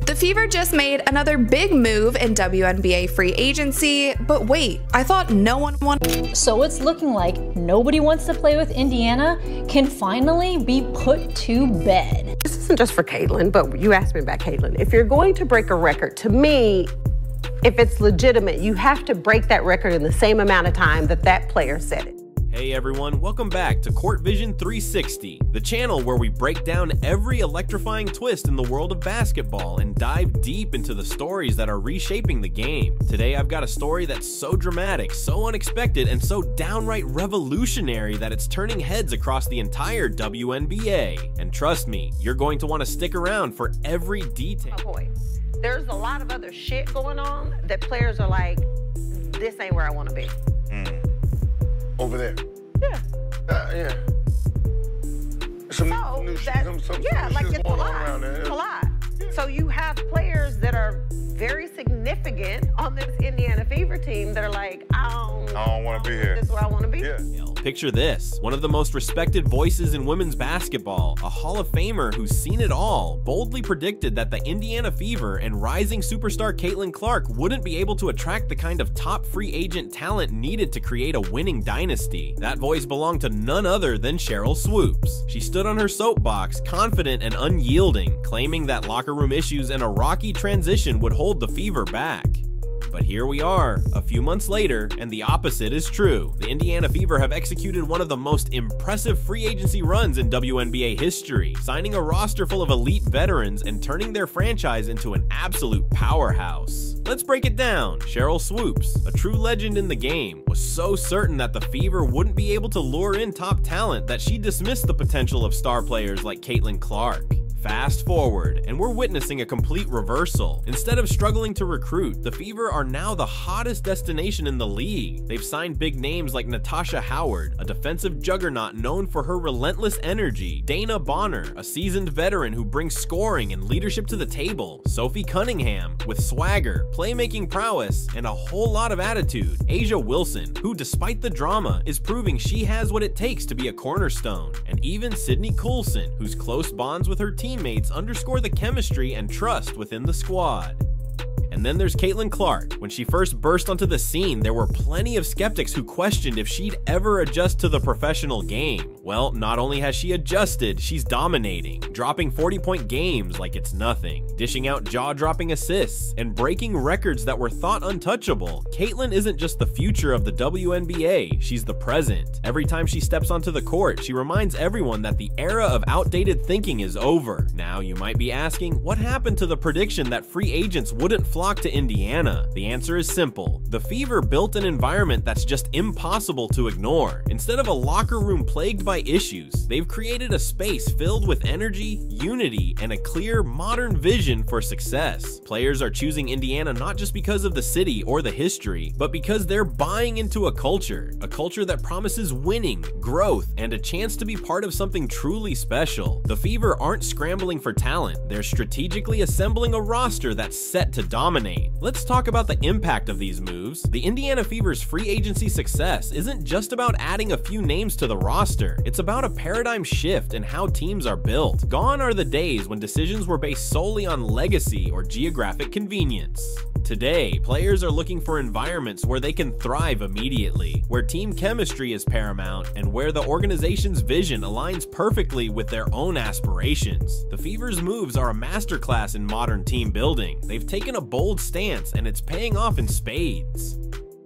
The Fever just made another big move in WNBA free agency, but wait, I thought no one wanted. So it's looking like nobody wants to play with Indiana can finally be put to bed. This isn't just for Caitlin, but you asked me about Caitlin. If you're going to break a record, to me, if it's legitimate, you have to break that record in the same amount of time that that player set it. Hey everyone, welcome back to Court Vision 360, the channel where we break down every electrifying twist in the world of basketball and dive deep into the stories that are reshaping the game. Today I've got a story that's so dramatic, so unexpected, and so downright revolutionary that it's turning heads across the entire WNBA. And trust me, you're going to want to stick around for every detail. My boy, there's a lot of other shit going on that players are like, this ain't where I want to be. Over there. Yeah. Yeah. Some new shit like it's a lot. Around there. It's a lot. So you have players that are very significant on this Indiana Fever team that are like, I don't want to be here. This is where I want to be. Yeah. Picture this, one of the most respected voices in women's basketball, a Hall of Famer who's seen it all, boldly predicted that the Indiana Fever and rising superstar Caitlin Clark wouldn't be able to attract the kind of top free agent talent needed to create a winning dynasty. That voice belonged to none other than Sheryl Swoopes. She stood on her soapbox, confident and unyielding, claiming that locker room issues and a rocky transition would hold the Fever back. But here we are, a few months later, and the opposite is true. The Indiana Fever have executed one of the most impressive free agency runs in WNBA history, signing a roster full of elite veterans and turning their franchise into an absolute powerhouse. Let's break it down. Sheryl Swoopes, a true legend in the game, was so certain that the Fever wouldn't be able to lure in top talent that she dismissed the potential of star players like Caitlin Clark. Fast forward, and we're witnessing a complete reversal. Instead of struggling to recruit, the Fever are now the hottest destination in the league. They've signed big names like Natasha Howard, a defensive juggernaut known for her relentless energy, Dana Bonner, a seasoned veteran who brings scoring and leadership to the table, Sophie Cunningham, with swagger, playmaking prowess, and a whole lot of attitude, A'ja Wilson, who despite the drama is proving she has what it takes to be a cornerstone, and even Sydney Coulson, whose close bonds with her teammates underscore the chemistry and trust within the squad. And then there's Caitlin Clark. When she first burst onto the scene, there were plenty of skeptics who questioned if she'd ever adjust to the professional game. Well, not only has she adjusted, she's dominating, dropping 40-point games like it's nothing, dishing out jaw-dropping assists, and breaking records that were thought untouchable. Caitlin isn't just the future of the WNBA, she's the present. Every time she steps onto the court, she reminds everyone that the era of outdated thinking is over. Now, you might be asking, what happened to the prediction that free agents wouldn't flock to Indiana? The answer is simple. The Fever built an environment that's just impossible to ignore. Instead of a locker room plagued by issues, they've created a space filled with energy, unity, and a clear, modern vision for success. Players are choosing Indiana not just because of the city or the history, but because they're buying into a culture that promises winning, growth, and a chance to be part of something truly special. The Fever aren't scrambling for talent, they're strategically assembling a roster that's set to dominate. Let's talk about the impact of these moves. The Indiana Fever's free agency success isn't just about adding a few names to the roster. It's about a paradigm shift in how teams are built. Gone are the days when decisions were based solely on legacy or geographic convenience. Today, players are looking for environments where they can thrive immediately, where team chemistry is paramount, and where the organization's vision aligns perfectly with their own aspirations. The Fever's moves are a masterclass in modern team building. They've taken a bold stance, and it's paying off in spades.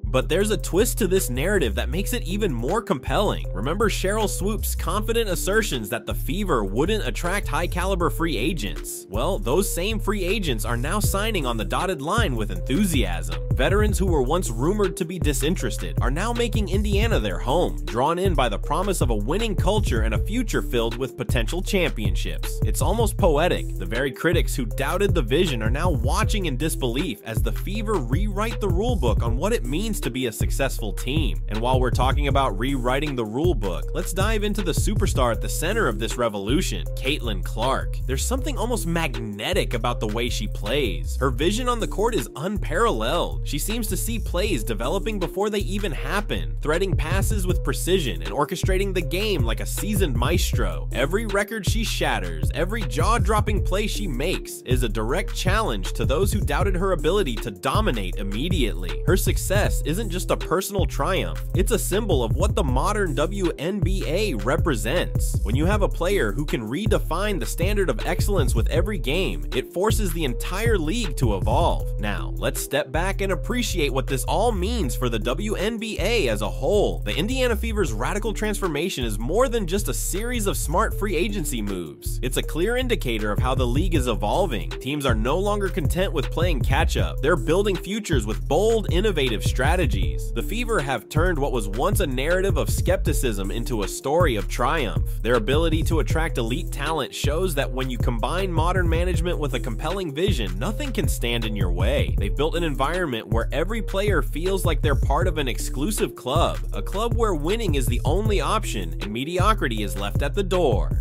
But there's a twist to this narrative that makes it even more compelling. Remember Sheryl Swoopes' confident assertions that the Fever wouldn't attract high-caliber free agents? Well, those same free agents are now signing on the dotted line with enthusiasm. Veterans who were once rumored to be disinterested are now making Indiana their home, drawn in by the promise of a winning culture and a future filled with potential championships. It's almost poetic. The very critics who doubted the vision are now watching in disbelief as the Fever rewrite the rulebook on what it means to be a successful team. And while we're talking about rewriting the rule book, let's dive into the superstar at the center of this revolution, Caitlin Clark. There's something almost magnetic about the way she plays. Her vision on the court is unparalleled. She seems to see plays developing before they even happen, threading passes with precision and orchestrating the game like a seasoned maestro. Every record she shatters, every jaw-dropping play she makes is a direct challenge to those who doubted her ability to dominate immediately. Her success isn't just a personal triumph, it's a symbol of what the modern WNBA represents. When you have a player who can redefine the standard of excellence with every game, it forces the entire league to evolve. Now, let's step back and appreciate what this all means for the WNBA as a whole. The Indiana Fever's radical transformation is more than just a series of smart free agency moves. It's a clear indicator of how the league is evolving. Teams are no longer content with playing catch-up. They're building futures with bold, innovative strategies. The Fever have turned what was once a narrative of skepticism into a story of triumph. Their ability to attract elite talent shows that when you combine modern management with a compelling vision, nothing can stand in your way. They've built an environment where every player feels like they're part of an exclusive club, a club where winning is the only option and mediocrity is left at the door.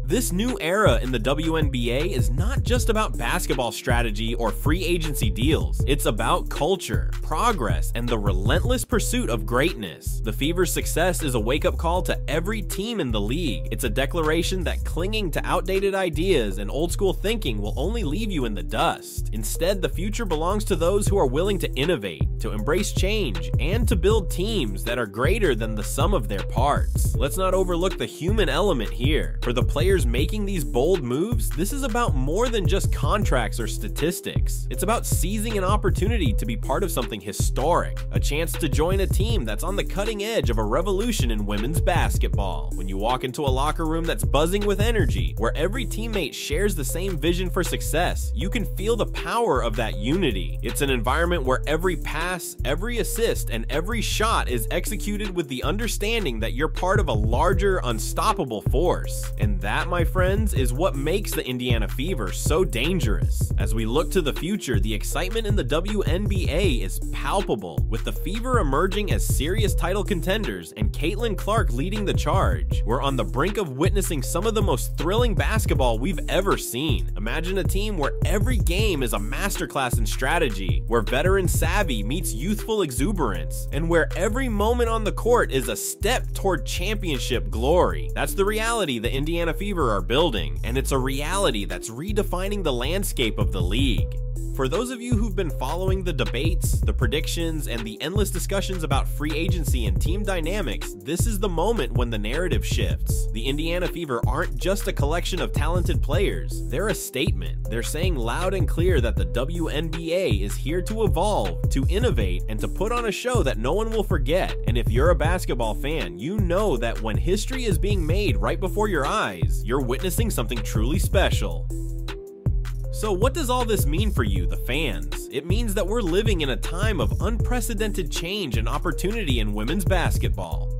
This new era in the WNBA is not just about basketball strategy or free agency deals. It's about culture, progress, and the relentless pursuit of greatness. The Fever's success is a wake-up call to every team in the league. It's a declaration that clinging to outdated ideas and old-school thinking will only leave you in the dust. Instead, the future belongs to those who are willing to innovate, to embrace change, and to build teams that are greater than the sum of their parts. Let's not overlook the human element here. For the players making these bold moves, this is about more than just contracts or statistics. It's about seizing an opportunity to be part of something historic, a chance to join a team that's on the cutting edge of a revolution in women's basketball. When you walk into a locker room that's buzzing with energy, where every teammate shares the same vision for success, you can feel the power of that unity. It's an environment where every pass, every assist, and every shot is executed with the understanding that you're part of a larger, unstoppable force. And that, my friends, is what makes the Indiana Fever so dangerous. As we look to the future, the excitement in the WNBA is palpable, with the Fever emerging as serious title contenders and Caitlin Clark leading the charge. We're on the brink of witnessing some of the most thrilling basketball we've ever seen. Imagine a team where every game is a masterclass in strategy, where veteran savvy meets youthful exuberance, and where every moment on the court is a step toward championship glory. That's the reality the Indiana Fever are building, and it's a reality that's redefining the landscape of the league. For those of you who've been following the debates, the predictions, and the endless discussions about free agency and team dynamics, this is the moment when the narrative shifts. The Indiana Fever aren't just a collection of talented players, they're a statement. They're saying loud and clear that the WNBA is here to evolve, to innovate, and to put on a show that no one will forget. And if you're a basketball fan, you know that when history is being made right before your eyes, you're witnessing something truly special. So what does all this mean for you, the fans? It means that we're living in a time of unprecedented change and opportunity in women's basketball.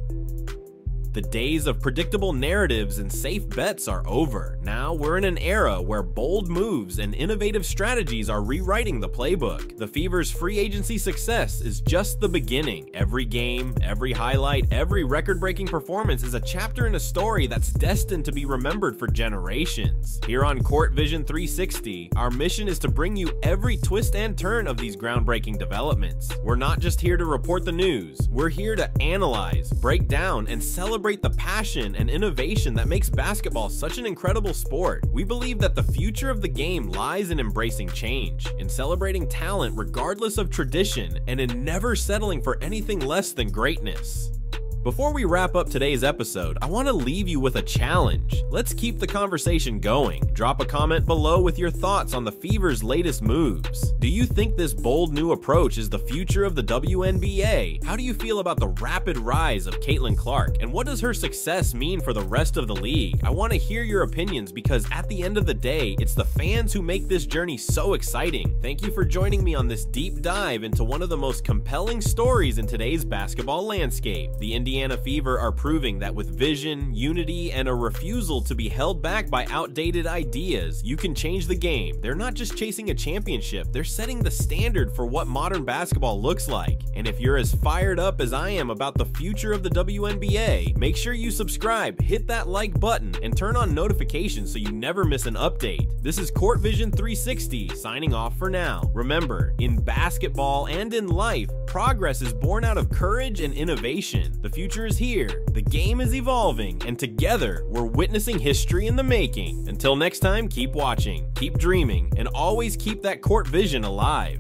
The days of predictable narratives and safe bets are over. Now we're in an era where bold moves and innovative strategies are rewriting the playbook. The Fever's free agency success is just the beginning. Every game, every highlight, every record-breaking performance is a chapter in a story that's destined to be remembered for generations. Here on Court Vision 360, our mission is to bring you every twist and turn of these groundbreaking developments. We're not just here to report the news, we're here to analyze, break down, and celebrate the passion and innovation that makes basketball such an incredible sport. We believe that the future of the game lies in embracing change, in celebrating talent regardless of tradition, and in never settling for anything less than greatness. Before we wrap up today's episode, I want to leave you with a challenge. Let's keep the conversation going. Drop a comment below with your thoughts on the Fever's latest moves. Do you think this bold new approach is the future of the WNBA? How do you feel about the rapid rise of Caitlin Clark, and what does her success mean for the rest of the league? I want to hear your opinions because at the end of the day, it's the fans who make this journey so exciting. Thank you for joining me on this deep dive into one of the most compelling stories in today's basketball landscape. The Indiana Indiana Fever are proving that with vision, unity, and a refusal to be held back by outdated ideas, you can change the game. They're not just chasing a championship, they're setting the standard for what modern basketball looks like. And if you're as fired up as I am about the future of the WNBA, make sure you subscribe, hit that like button, and turn on notifications so you never miss an update. This is Court Vision 360 signing off for now. Remember, in basketball and in life, progress is born out of courage and innovation. The future is here, the game is evolving, and together we're witnessing history in the making. Until next time, keep watching, keep dreaming, and always keep that court vision alive.